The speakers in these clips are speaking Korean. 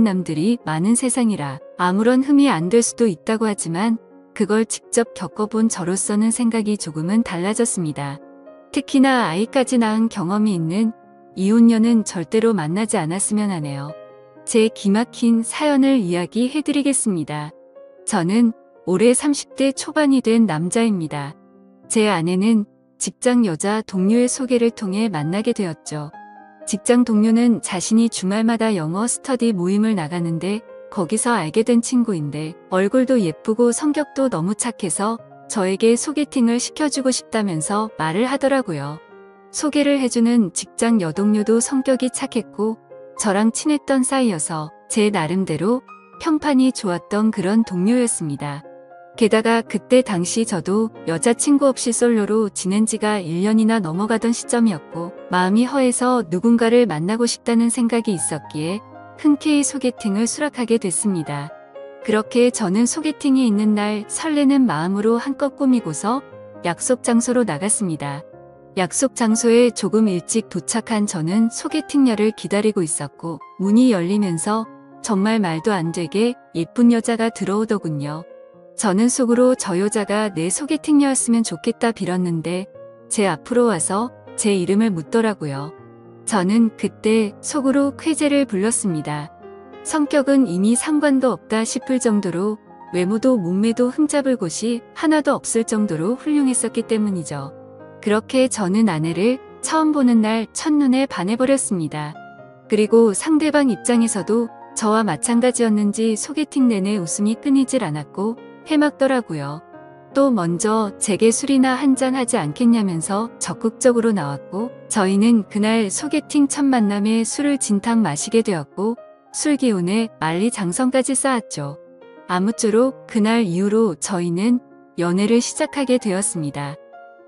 남들이 많은 세상이라 아무런 흠이 안 될 수도 있다고 하지만 그걸 직접 겪어본 저로서는 생각이 조금은 달라졌습니다. 특히나 아이까지 낳은 경험이 있는 이혼녀는 절대로 만나지 않았으면 하네요. 제 기막힌 사연을 이야기해드리겠습니다. 저는 올해 30대 초반이 된 남자입니다. 제 아내는 직장 여자 동료의 소개를 통해 만나게 되었죠. 직장 동료는 자신이 주말마다 영어 스터디 모임을 나가는데 거기서 알게 된 친구인데 얼굴도 예쁘고 성격도 너무 착해서 저에게 소개팅을 시켜주고 싶다면서 말을 하더라고요. 소개를 해주는 직장 여동료도 성격이 착했고 저랑 친했던 사이여서 제 나름대로 평판이 좋았던 그런 동료였습니다. 게다가 그때 당시 저도 여자친구 없이 솔로로 지낸 지가 1년이나 넘어가던 시점이었고 마음이 허해서 누군가를 만나고 싶다는 생각이 있었기에 흔쾌히 소개팅을 수락하게 됐습니다. 그렇게 저는 소개팅이 있는 날 설레는 마음으로 한껏 꾸미고서 약속 장소로 나갔습니다. 약속 장소에 조금 일찍 도착한 저는 소개팅녀를 기다리고 있었고 문이 열리면서 정말 말도 안 되게 예쁜 여자가 들어오더군요. 저는 속으로 저 여자가 내 소개팅녀였으면 좋겠다 빌었는데 제 앞으로 와서 제 이름을 묻더라고요. 저는 그때 속으로 쾌재를 불렀습니다. 성격은 이미 상관도 없다 싶을 정도로 외모도 몸매도 흠잡을 곳이 하나도 없을 정도로 훌륭했었기 때문이죠. 그렇게 저는 아내를 처음 보는 날 첫눈에 반해버렸습니다. 그리고 상대방 입장에서도 저와 마찬가지였는지 소개팅 내내 웃음이 끊이질 않았고 해막더라고요. 또 먼저 제게 술이나 한잔 하지 않겠냐면서 적극적으로 나왔고 저희는 그날 소개팅 첫 만남에 술을 진탕 마시게 되었고 술 기운에 만리장성까지 쌓았죠. 아무쪼록 그날 이후로 저희는 연애를 시작하게 되었습니다.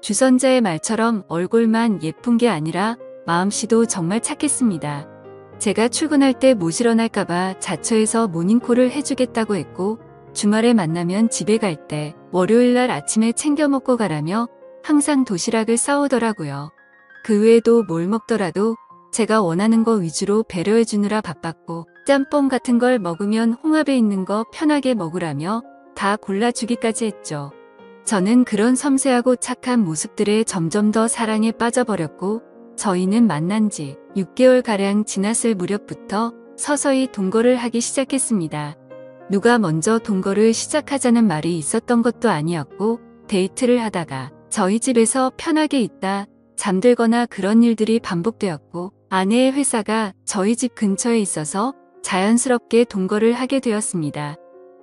주선자의 말처럼 얼굴만 예쁜 게 아니라 마음씨도 정말 착했습니다. 제가 출근할 때 못 일어날까봐 자처해서 모닝콜을 해주겠다고 했고 주말에 만나면 집에 갈 때 월요일날 아침에 챙겨 먹고 가라며 항상 도시락을 싸오더라고요. 그 외에도 뭘 먹더라도 제가 원하는 거 위주로 배려해 주느라 바빴고 짬뽕 같은 걸 먹으면 홍합에 있는 거 편하게 먹으라며 다 골라주기까지 했죠. 저는 그런 섬세하고 착한 모습들에 점점 더 사랑에 빠져버렸고 저희는 만난 지 6개월가량 지났을 무렵부터 서서히 동거를 하기 시작했습니다. 누가 먼저 동거를 시작하자는 말이 있었던 것도 아니었고 데이트를 하다가 저희 집에서 편하게 있다 잠들거나 그런 일들이 반복되었고 아내의 회사가 저희 집 근처에 있어서 자연스럽게 동거를 하게 되었습니다.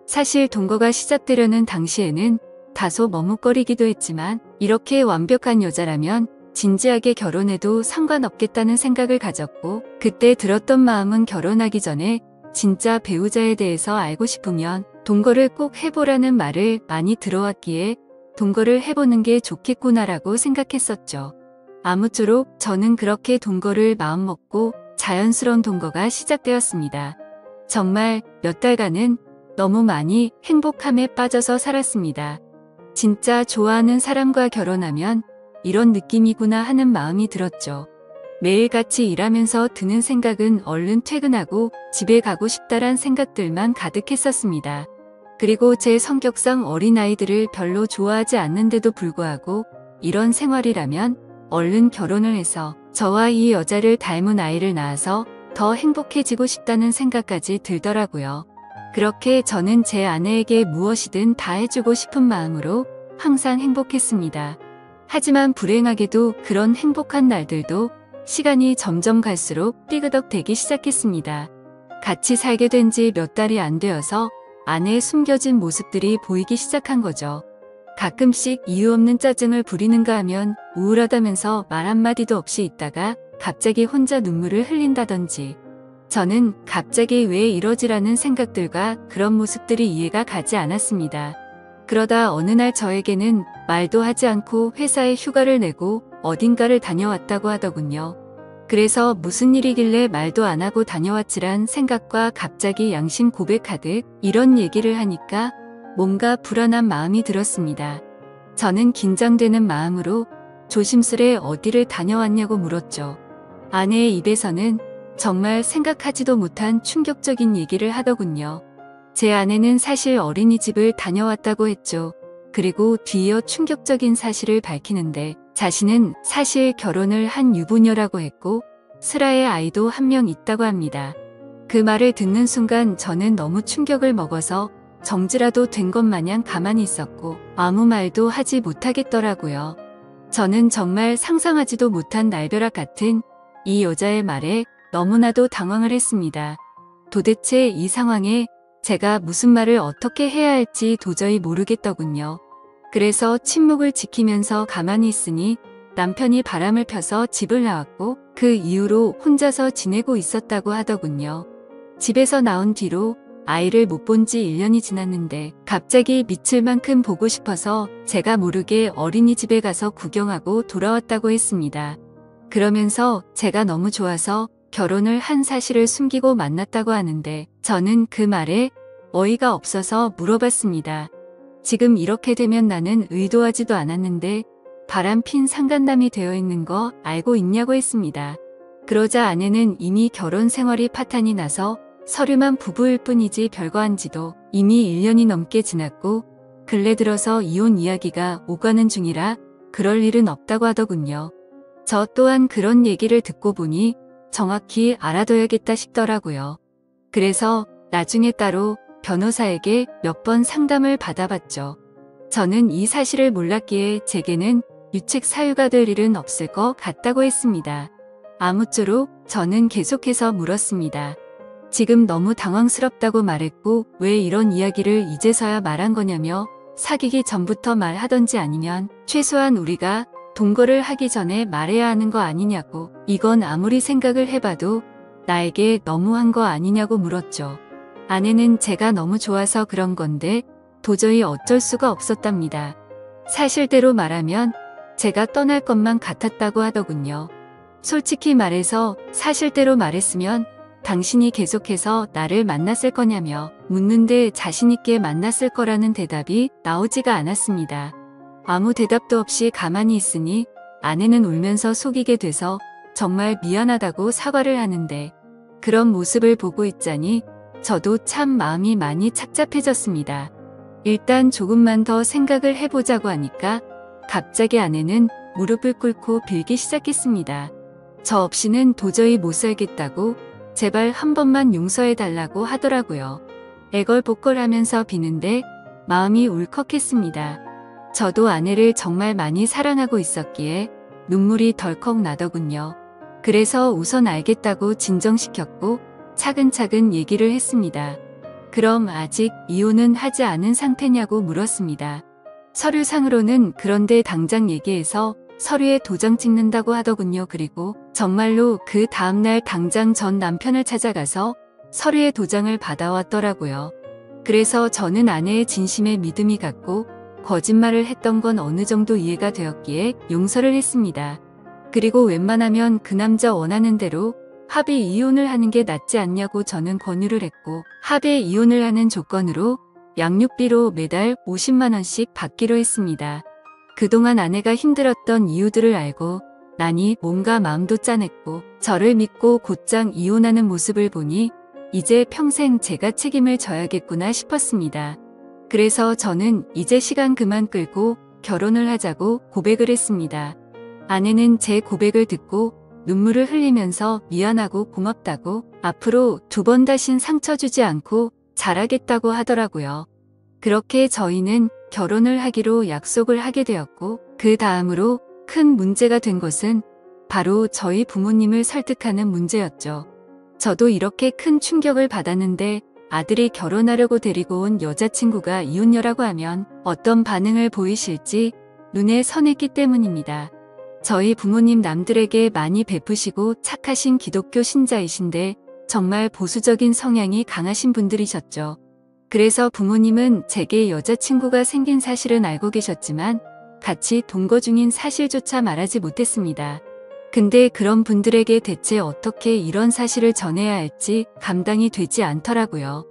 사실 동거가 시작되려는 당시에는 다소 머뭇거리기도 했지만 이렇게 완벽한 여자라면 진지하게 결혼해도 상관없겠다는 생각을 가졌고 그때 들었던 마음은 결혼하기 전에 진짜 배우자에 대해서 알고 싶으면 동거를 꼭 해보라는 말을 많이 들어왔기에 동거를 해보는 게 좋겠구나라고 생각했었죠. 아무쪼록 저는 그렇게 동거를 마음먹고 자연스러운 동거가 시작되었습니다. 정말 몇 달간은 너무 많이 행복함에 빠져서 살았습니다. 진짜 좋아하는 사람과 결혼하면 이런 느낌이구나 하는 마음이 들었죠. 매일같이 일하면서 드는 생각은 얼른 퇴근하고 집에 가고 싶다란 생각들만 가득했었습니다. 그리고 제 성격상 어린아이들을 별로 좋아하지 않는데도 불구하고 이런 생활이라면 얼른 결혼을 해서 저와 이 여자를 닮은 아이를 낳아서 더 행복해지고 싶다는 생각까지 들더라고요. 그렇게 저는 제 아내에게 무엇이든 다 해주고 싶은 마음으로 항상 행복했습니다. 하지만 불행하게도 그런 행복한 날들도 시간이 점점 갈수록 삐그덕 되기 시작했습니다. 같이 살게 된 지 몇 달이 안 되어서 아내의 숨겨진 모습들이 보이기 시작한 거죠. 가끔씩 이유 없는 짜증을 부리는가 하면 우울하다면서 말 한마디도 없이 있다가 갑자기 혼자 눈물을 흘린다든지 저는 갑자기 왜 이러지라는 생각들과 그런 모습들이 이해가 가지 않았습니다. 그러다 어느 날 저에게는 말도 하지 않고 회사에 휴가를 내고 어딘가를 다녀왔다고 하더군요. 그래서 무슨 일이길래 말도 안 하고 다녀왔지란 생각과 갑자기 양심 고백하듯 이런 얘기를 하니까 뭔가 불안한 마음이 들었습니다. 저는 긴장되는 마음으로 조심스레 어디를 다녀왔냐고 물었죠. 아내의 입에서는 정말 생각하지도 못한 충격적인 얘기를 하더군요. 제 아내는 사실 어린이집을 다녀왔다고 했죠. 그리고 뒤이어 충격적인 사실을 밝히는데 자신은 사실 결혼을 한 유부녀라고 했고 슬아의 아이도 한 명 있다고 합니다. 그 말을 듣는 순간 저는 너무 충격을 먹어서 정지라도 된 것 마냥 가만히 있었고 아무 말도 하지 못하겠더라고요. 저는 정말 상상하지도 못한 날벼락 같은 이 여자의 말에 너무나도 당황을 했습니다. 도대체 이 상황에 제가 무슨 말을 어떻게 해야 할지 도저히 모르겠더군요. 그래서 침묵을 지키면서 가만히 있으니 남편이 바람을 펴서 집을 나왔고 그 이후로 혼자서 지내고 있었다고 하더군요. 집에서 나온 뒤로 아이를 못 본 지 1년이 지났는데 갑자기 미칠 만큼 보고 싶어서 제가 모르게 어린이집에 가서 구경하고 돌아왔다고 했습니다. 그러면서 제가 너무 좋아서 결혼을 한 사실을 숨기고 만났다고 하는데 저는 그 말에 어이가 없어서 물어봤습니다. 지금 이렇게 되면 나는 의도하지도 않았는데 바람핀 상간남이 되어 있는 거 알고 있냐고 했습니다. 그러자 아내는 이미 결혼 생활이 파탄이 나서 서류만 부부일 뿐이지 별거 한지도 이미 1년이 넘게 지났고 근래 들어서 이혼 이야기가 오가는 중이라 그럴 일은 없다고 하더군요. 저 또한 그런 얘기를 듣고 보니 정확히 알아둬야겠다 싶더라고요. 그래서 나중에 따로 변호사에게 몇 번 상담을 받아봤죠. 저는 이 사실을 몰랐기에 제게는 유책 사유가 될 일은 없을 것 같다고 했습니다. 아무쪼록 저는 계속해서 물었습니다. 지금 너무 당황스럽다고 말했고 왜 이런 이야기를 이제서야 말한 거냐며 사귀기 전부터 말하던지 아니면 최소한 우리가 동거를 하기 전에 말해야 하는 거 아니냐고 이건 아무리 생각을 해봐도 나에게 너무한 거 아니냐고 물었죠. 아내는 제가 너무 좋아서 그런 건데 도저히 어쩔 수가 없었답니다. 사실대로 말하면 제가 떠날 것만 같았다고 하더군요. 솔직히 말해서 사실대로 말했으면 당신이 계속해서 나를 만났을 거냐며 묻는데 자신있게 만났을 거라는 대답이 나오지가 않았습니다. 아무 대답도 없이 가만히 있으니 아내는 울면서 속이게 돼서 정말 미안하다고 사과를 하는데 그런 모습을 보고 있자니 저도 참 마음이 많이 착잡해졌습니다. 일단 조금만 더 생각을 해보자고 하니까 갑자기 아내는 무릎을 꿇고 빌기 시작했습니다. 저 없이는 도저히 못 살겠다고 제발 한 번만 용서해달라고 하더라고요. 애걸복걸하면서 비는데 마음이 울컥했습니다. 저도 아내를 정말 많이 사랑하고 있었기에 눈물이 덜컥 나더군요. 그래서 우선 알겠다고 진정시켰고 차근차근 얘기를 했습니다. 그럼 아직 이혼은 하지 않은 상태냐고 물었습니다. 서류상으로는 그런데 당장 얘기해서 서류에 도장 찍는다고 하더군요. 그리고 정말로 그 다음날 당장 전 남편을 찾아가서 서류에 도장을 받아왔더라고요. 그래서 저는 아내의 진심에 믿음이 갔고 거짓말을 했던 건 어느 정도 이해가 되었기에 용서를 했습니다. 그리고 웬만하면 그 남자 원하는 대로 합의 이혼을 하는 게 낫지 않냐고 저는 권유를 했고 합의 이혼을 하는 조건으로 양육비로 매달 50만 원씩 받기로 했습니다. 그동안 아내가 힘들었던 이유들을 알고 나니 몸과 마음도 짠했고 저를 믿고 곧장 이혼하는 모습을 보니 이제 평생 제가 책임을 져야겠구나 싶었습니다. 그래서 저는 이제 시간 그만 끌고 결혼을 하자고 고백을 했습니다. 아내는 제 고백을 듣고 눈물을 흘리면서 미안하고 고맙다고 앞으로 2번 다신 상처 주지 않고 잘하겠다고 하더라고요. 그렇게 저희는 결혼을 하기로 약속을 하게 되었고 그 다음으로 큰 문제가 된 것은 바로 저희 부모님을 설득하는 문제였죠. 저도 이렇게 큰 충격을 받았는데 아들이 결혼하려고 데리고 온 여자친구가 이혼녀라고 하면 어떤 반응을 보이실지 눈에 선했기 때문입니다. 저희 부모님 남들에게 많이 베푸시고 착하신 기독교 신자이신데 정말 보수적인 성향이 강하신 분들이셨죠. 그래서 부모님은 제게 여자친구가 생긴 사실은 알고 계셨지만 같이 동거 중인 사실조차 말하지 못했습니다. 근데 그런 분들에게 대체 어떻게 이런 사실을 전해야 할지 감당이 되지 않더라고요.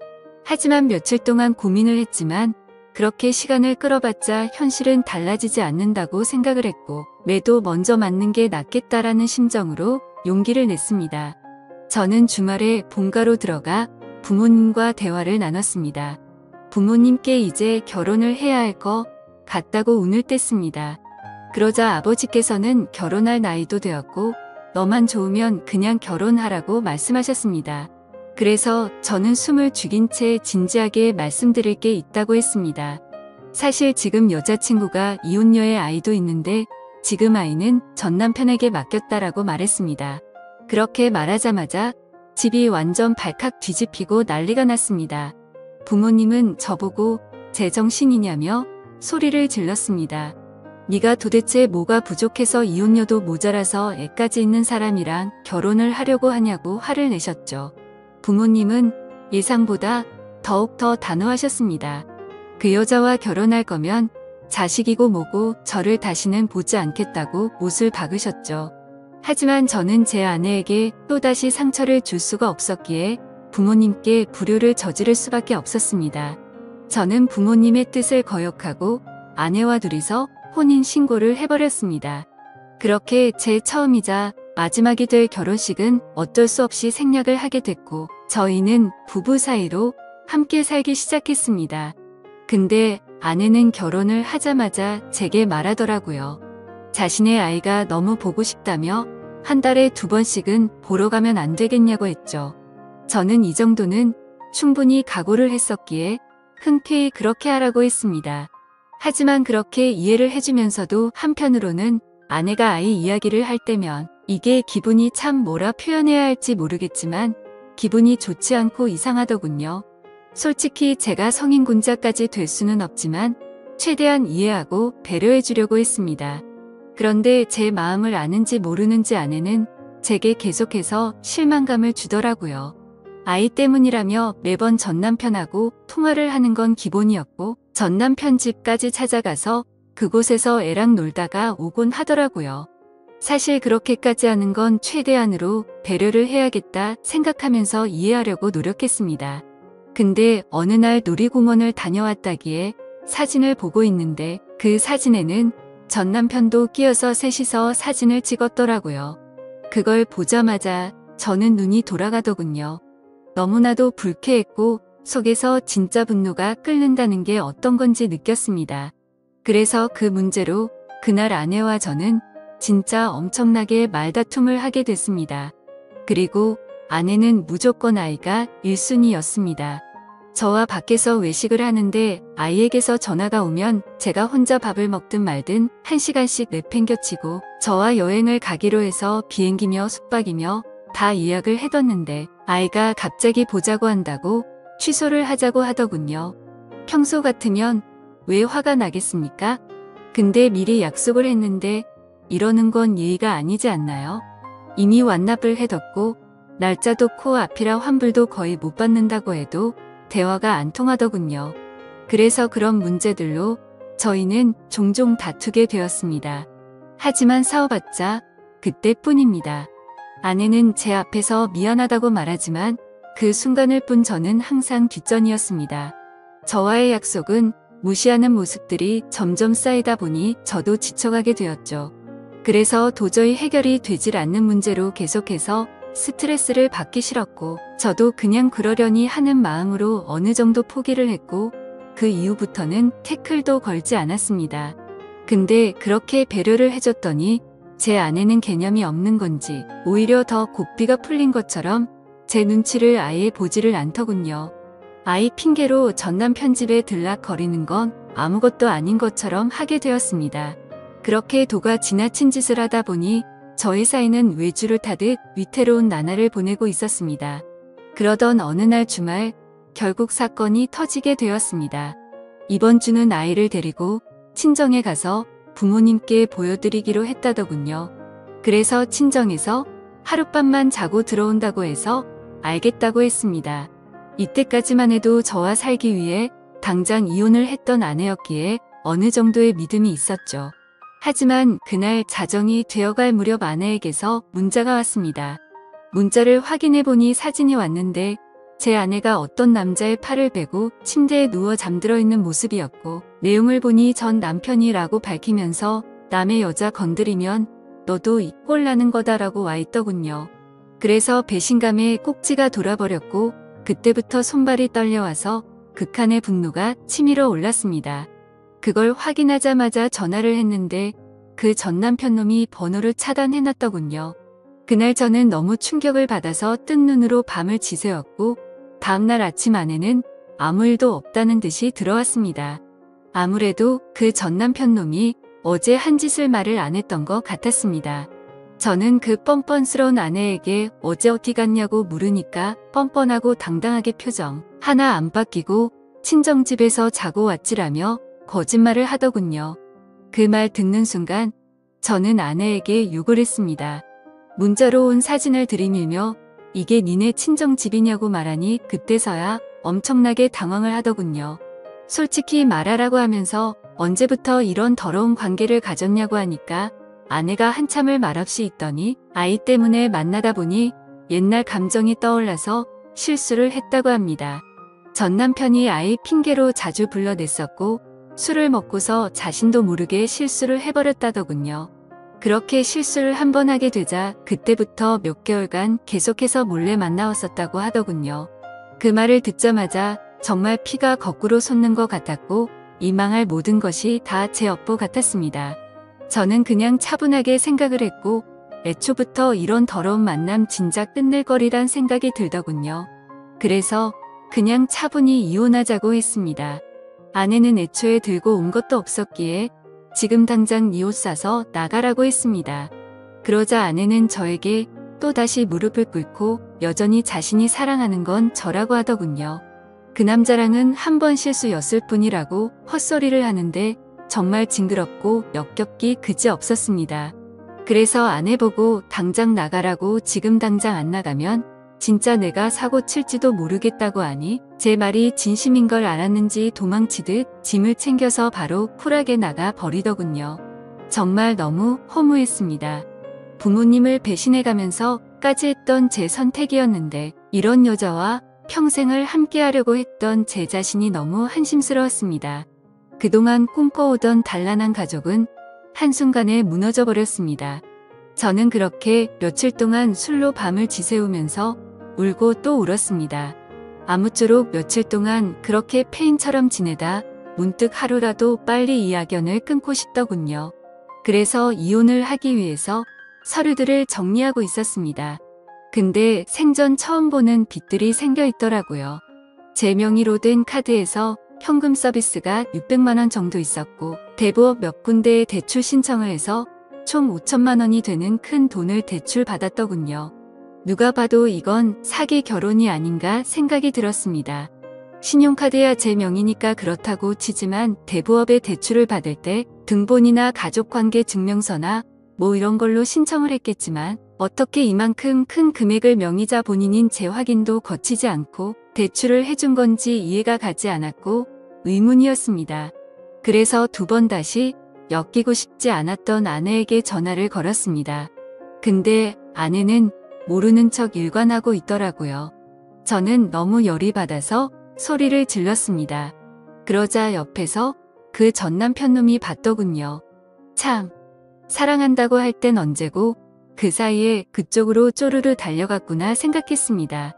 하지만 며칠 동안 고민을 했지만 그렇게 시간을 끌어봤자 현실은 달라지지 않는다고 생각을 했고 매도 먼저 맞는 게 낫겠다라는 심정으로 용기를 냈습니다. 저는 주말에 본가로 들어가 부모님과 대화를 나눴습니다. 부모님께 이제 결혼을 해야 할 것 같다고 운을 뗐습니다. 그러자 아버지께서는 결혼할 나이도 되었고 너만 좋으면 그냥 결혼하라고 말씀하셨습니다. 그래서 저는 숨을 죽인 채 진지하게 말씀드릴 게 있다고 했습니다. 사실 지금 여자친구가 이혼녀의 아이도 있는데 지금 아이는 전 남편에게 맡겼다라고 말했습니다. 그렇게 말하자마자 집이 완전 발칵 뒤집히고 난리가 났습니다. 부모님은 저보고 제정신이냐며 소리를 질렀습니다. 네가 도대체 뭐가 부족해서 이혼녀도 모자라서 애까지 있는 사람이랑 결혼을 하려고 하냐고 화를 내셨죠. 부모님은 예상보다 더욱 더 단호하셨습니다. 그 여자와 결혼할 거면 자식이고 뭐고 저를 다시는 보지 않겠다고 못을 박으셨죠. 하지만 저는 제 아내에게 또다시 상처를 줄 수가 없었기에 부모님께 불효를 저지를 수밖에 없었습니다. 저는 부모님의 뜻을 거역하고 아내와 둘이서 혼인신고를 해버렸습니다. 그렇게 제 처음이자 마지막이 될 결혼식은 어쩔 수 없이 생략을 하게 됐고 저희는 부부 사이로 함께 살기 시작했습니다. 근데 아내는 결혼을 하자마자 제게 말하더라고요. 자신의 아이가 너무 보고 싶다며 한 달에 2번씩은 보러 가면 안 되겠냐고 했죠. 저는 이 정도는 충분히 각오를 했었기에 흔쾌히 그렇게 하라고 했습니다. 하지만 그렇게 이해를 해주면서도 한편으로는 아내가 아이 이야기를 할 때면 이게 기분이 참 뭐라 표현해야 할지 모르겠지만 기분이 좋지 않고 이상하더군요. 솔직히 제가 성인군자까지 될 수는 없지만 최대한 이해하고 배려해 주려고 했습니다. 그런데 제 마음을 아는지 모르는지 아내는 제게 계속해서 실망감을 주더라고요. 아이 때문이라며 매번 전남편하고 통화를 하는 건 기본이었고 전남편 집까지 찾아가서 그곳에서 애랑 놀다가 오곤 하더라고요. 사실 그렇게까지 하는 건 최대한으로 배려를 해야겠다 생각하면서 이해하려고 노력했습니다. 근데 어느 날 놀이공원을 다녀왔다기에 사진을 보고 있는데 그 사진에는 전 남편도 끼어서 셋이서 사진을 찍었더라고요. 그걸 보자마자 저는 눈이 돌아가더군요. 너무나도 불쾌했고 속에서 진짜 분노가 끓는다는 게 어떤 건지 느꼈습니다. 그래서 그 문제로 그날 아내와 저는 진짜 엄청나게 말다툼을 하게 됐습니다. 그리고 아내는 무조건 아이가 1순위였습니다. 저와 밖에서 외식을 하는데 아이에게서 전화가 오면 제가 혼자 밥을 먹든 말든 1시간씩 내팽겨치고 저와 여행을 가기로 해서 비행기며 숙박이며 다 예약을 해뒀는데 아이가 갑자기 보자고 한다고 취소를 하자고 하더군요. 평소 같으면 왜 화가 나겠습니까? 근데 미리 약속을 했는데 이러는 건 예의가 아니지 않나요? 이미 완납을 해뒀고 날짜도 코앞이라 환불도 거의 못 받는다고 해도 대화가 안 통하더군요. 그래서 그런 문제들로 저희는 종종 다투게 되었습니다. 하지만 싸워봤자 그때뿐입니다. 아내는 제 앞에서 미안하다고 말하지만 그 순간을 뿐 저는 항상 뒷전이었습니다. 저와의 약속은 무시하는 모습들이 점점 쌓이다 보니 저도 지쳐가게 되었죠. 그래서 도저히 해결이 되질 않는 문제로 계속해서 스트레스를 받기 싫었고 저도 그냥 그러려니 하는 마음으로 어느 정도 포기를 했고 그 이후부터는 태클도 걸지 않았습니다. 근데 그렇게 배려를 해줬더니 제 아내는 개념이 없는 건지 오히려 더 고삐가 풀린 것처럼 제 눈치를 아예 보지를 않더군요. 아이 핑계로 전남편 집에 들락거리는 건 아무것도 아닌 것처럼 하게 되었습니다. 그렇게 도가 지나친 짓을 하다 보니 저희 사이는 외주를 타듯 위태로운 나날을 보내고 있었습니다. 그러던 어느 날 주말 결국 사건이 터지게 되었습니다. 이번 주는 아이를 데리고 친정에 가서 부모님께 보여드리기로 했다더군요. 그래서 친정에서 하룻밤만 자고 들어온다고 해서 알겠다고 했습니다. 이때까지만 해도 저와 살기 위해 당장 이혼을 했던 아내였기에 어느 정도의 믿음이 있었죠. 하지만 그날 자정이 되어갈 무렵 아내에게서 문자가 왔습니다. 문자를 확인해보니 사진이 왔는데 제 아내가 어떤 남자의 팔을 베고 침대에 누워 잠들어 있는 모습이었고 내용을 보니 전 남편이라고 밝히면서 남의 여자 건드리면 너도 이 꼴 나는 거다라고 와 있더군요. 그래서 배신감에 꼭지가 돌아버렸고 그때부터 손발이 떨려와서 극한의 분노가 치밀어 올랐습니다. 그걸 확인하자마자 전화를 했는데 그 전 남편 놈이 번호를 차단해놨더군요. 그날 저는 너무 충격을 받아서 뜬 눈으로 밤을 지새웠고 다음날 아침 아내는 아무 일도 없다는 듯이 들어왔습니다. 아무래도 그 전 남편 놈이 어제 한 짓을 말을 안 했던 것 같았습니다. 저는 그 뻔뻔스러운 아내에게 어제 어디 갔냐고 물으니까 뻔뻔하고 당당하게 표정 하나 안 바뀌고 친정집에서 자고 왔지라며 거짓말을 하더군요. 그 말 듣는 순간 저는 아내에게 욕을 했습니다. 문자로 온 사진을 들이밀며 이게 니네 친정집이냐고 말하니 그때서야 엄청나게 당황을 하더군요. 솔직히 말하라고 하면서 언제부터 이런 더러운 관계를 가졌냐고 하니까 아내가 한참을 말없이 있더니 아이 때문에 만나다 보니 옛날 감정이 떠올라서 실수를 했다고 합니다. 전 남편이 아이 핑계로 자주 불러냈었고 술을 먹고서 자신도 모르게 실수를 해버렸다더군요. 그렇게 실수를 한 번 하게 되자 그때부터 몇 개월간 계속해서 몰래 만나왔었다고 하더군요. 그 말을 듣자마자 정말 피가 거꾸로 솟는 것 같았고 이 망할 모든 것이 다 제 업보 같았습니다. 저는 그냥 차분하게 생각을 했고 애초부터 이런 더러운 만남 진작 끝낼 거리란 생각이 들더군요. 그래서 그냥 차분히 이혼하자고 했습니다. 아내는 애초에 들고 온 것도 없었기에 지금 당장 네 옷 싸서 나가라고 했습니다. 그러자 아내는 저에게 또다시 무릎을 꿇고 여전히 자신이 사랑하는 건 저라고 하더군요. 그 남자랑은 한 번 실수였을 뿐이라고 헛소리를 하는데 정말 징그럽고 역겹기 그지없었습니다. 그래서 아내 보고 당장 나가라고 지금 당장 안 나가면 진짜 내가 사고 칠지도 모르겠다고 하니 제 말이 진심인 걸 알았는지 도망치듯 짐을 챙겨서 바로 쿨하게 나가 버리더군요. 정말 너무 허무했습니다. 부모님을 배신해가면서까지 했던 제 선택이었는데 이런 여자와 평생을 함께하려고 했던 제 자신이 너무 한심스러웠습니다. 그동안 꿈꿔오던 단란한 가족은 한순간에 무너져 버렸습니다. 저는 그렇게 며칠 동안 술로 밤을 지새우면서 울고 또 울었습니다. 아무쪼록 며칠 동안 그렇게 폐인처럼 지내다 문득 하루라도 빨리 이 악연을 끊고 싶더군요. 그래서 이혼을 하기 위해서 서류들을 정리하고 있었습니다. 근데 생전 처음 보는 빚들이 생겨 있더라고요. 제 명의로 된 카드에서 현금 서비스가 600만 원 정도 있었고 대부업 몇 군데에 대출 신청을 해서 총 5천만 원이 되는 큰 돈을 대출 받았더군요. 누가 봐도 이건 사기 결혼이 아닌가 생각이 들었습니다. 신용카드야 제 명의니까 그렇다고 치지만 대부업에 대출을 받을 때 등본이나 가족관계 증명서나 뭐 이런 걸로 신청을 했겠지만 어떻게 이만큼 큰 금액을 명의자 본인인 제 확인도 거치지 않고 대출을 해준 건지 이해가 가지 않았고 의문이었습니다. 그래서 두 번 다시 엮이고 싶지 않았던 아내에게 전화를 걸었습니다. 근데 아내는 모르는 척 일관하고 있더라고요. 저는 너무 열이 받아서 소리를 질렀습니다. 그러자 옆에서 그 전 남편 놈이 봤더군요. 참, 사랑한다고 할 땐 언제고 그 사이에 그쪽으로 쪼르르 달려갔구나 생각했습니다.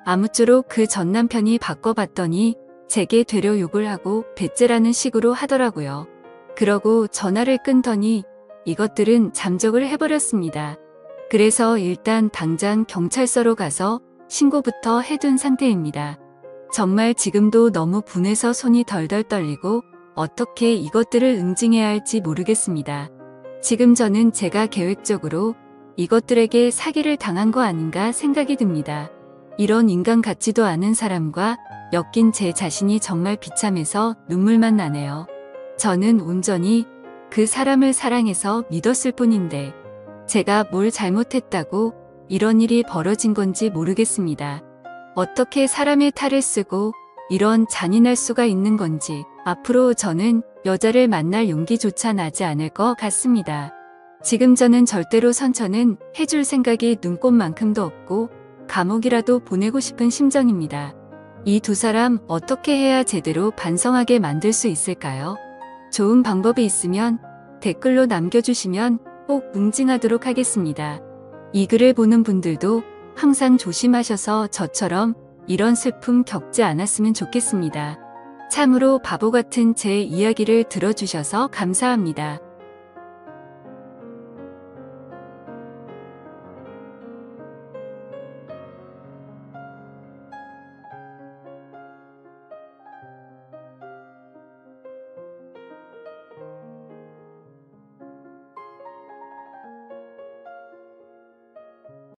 아무쪼록 그 전 남편이 바꿔봤더니 제게 되려 욕을 하고 배째라는 식으로 하더라고요. 그러고 전화를 끊더니 이것들은 잠적을 해버렸습니다. 그래서 일단 당장 경찰서로 가서 신고부터 해둔 상태입니다. 정말 지금도 너무 분해서 손이 덜덜 떨리고 어떻게 이것들을 응징해야 할지 모르겠습니다. 지금 저는 제가 계획적으로 이것들에게 사기를 당한 거 아닌가 생각이 듭니다. 이런 인간 같지도 않은 사람과 엮인 제 자신이 정말 비참해서 눈물만 나네요. 저는 온전히 그 사람을 사랑해서 믿었을 뿐인데 제가 뭘 잘못했다고 이런 일이 벌어진 건지 모르겠습니다. 어떻게 사람의 탈을 쓰고 이런 잔인할 수가 있는 건지 앞으로 저는 여자를 만날 용기조차 나지 않을 것 같습니다. 지금 저는 절대로 선처는 해줄 생각이 눈꼽만큼도 없고 감옥이라도 보내고 싶은 심정입니다. 이 두 사람 어떻게 해야 제대로 반성하게 만들 수 있을까요? 좋은 방법이 있으면 댓글로 남겨주시면 꼭 응징하도록 하겠습니다. 이 글을 보는 분들도 항상 조심하셔서 저처럼 이런 슬픔 겪지 않았으면 좋겠습니다. 참으로 바보 같은 제 이야기를 들어주셔서 감사합니다.